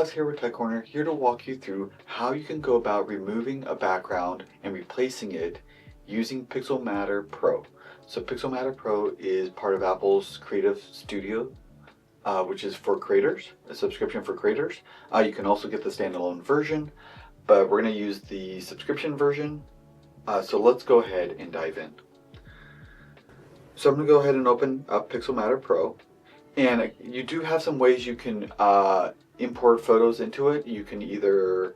Alex here with Tech Corner, here to walk you through how you can go about removing a background and replacing it using Pixelmator Pro. So Pixelmator Pro is part of Apple's Creative Studio, which is for creators, a subscription for creators. You can also get the standalone version, but we're going to use the subscription version. So let's go ahead and dive in. So I'm going to go ahead and open up Pixelmator Pro. And you do have some ways you can import photos into it. You can either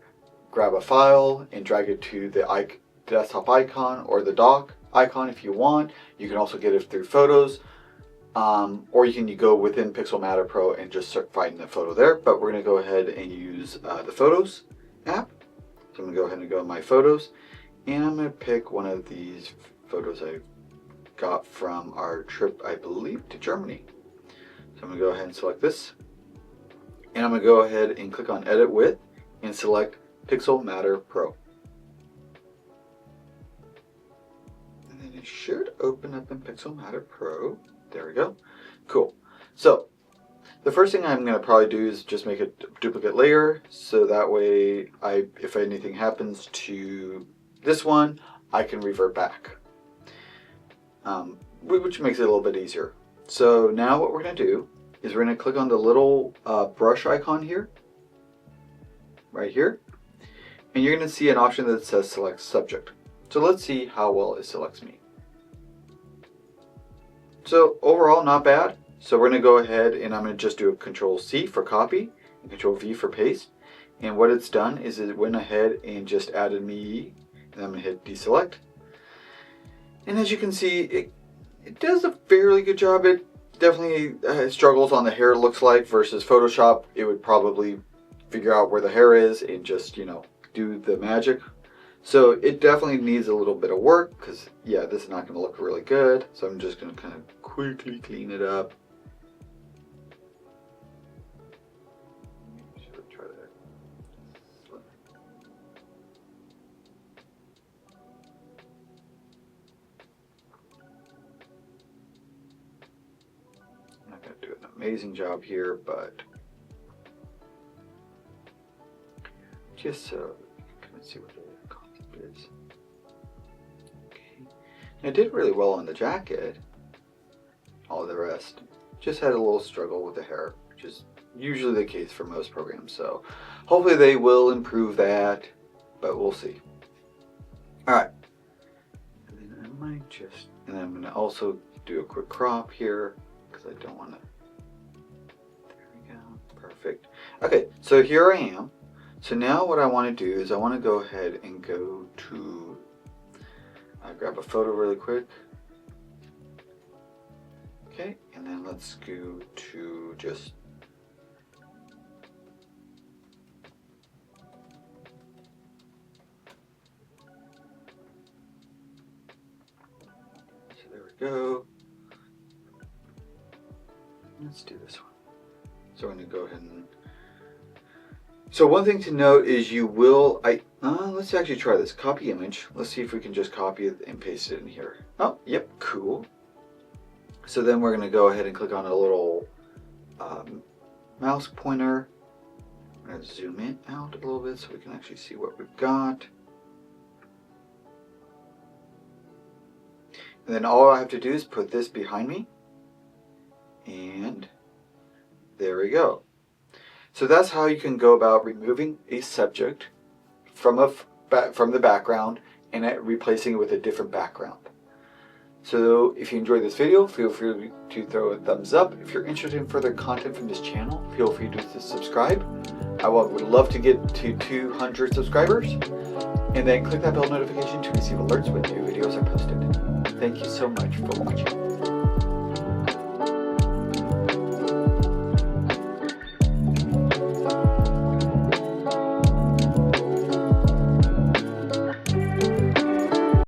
grab a file and drag it to the desktop icon or the dock icon if you want. You can also get it through Photos, or you can go within Pixelmator Pro and just start finding the photo there. But we're going to go ahead and use the Photos app. So I'm going to go ahead and go to My Photos, and I'm going to pick one of these photos I got from our trip, I believe, to Germany. So I'm going to go ahead and select this, and I'm going to go ahead and click on Edit With and select Pixelmator Pro. And then it should open up in Pixelmator Pro. There we go. Cool. So the first thing I'm going to probably do is just make a duplicate layer, so that way if anything happens to this one, I can revert back, which makes it a little bit easier. So now what we're going to do is we're going to click on the little brush icon here, right here, and you're going to see an option that says Select Subject. So let's see how well it selects me. So overall, not bad. So we're going to go ahead and I'm going to just do a Control-C for copy and Control-V for paste. And what it's done is it went ahead and just added me, and I'm going to hit Deselect. And as you can see, it does a fairly good job. It definitely struggles on the hair, it looks like, versus Photoshop. It would probably figure out where the hair is and just, do the magic. So it definitely needs a little bit of work because, yeah, this is not going to look really good. So I'm just going to kind of quickly clean it up. Try that. I'm not going to do an amazing job here, but just so you can kind of see what the concept is. Okay. And it did really well on the jacket. All the rest just had a little struggle with the hair, which is usually the case for most programs. So hopefully they will improve that, but we'll see. All right. And then I might just, and I'm going to also do a quick crop here because I don't want to. There we go. Perfect. Okay, so here I am. So now what I want to do is I want to go ahead and go to, grab a photo really quick. Okay, and then let's go to just, so there we go. Let's do this one. So I'm going to go ahead and, so one thing to note is you will, let's actually try this, copy image. Let's see if we can just copy it and paste it in here. Oh, yep, cool. So then we're going to go ahead and click on a little mouse pointer. I'm going to zoom it out a little bit so we can actually see what we've got. And then all I have to do is put this behind me. And there we go. So that's how you can go about removing a subject from the background and replacing it with a different background. So if you enjoyed this video, feel free to throw a thumbs up. If you're interested in further content from this channel, feel free to subscribe. I would love to get to 200 subscribers. And then click that bell notification to receive alerts when new videos are posted. Thank you so much for watching.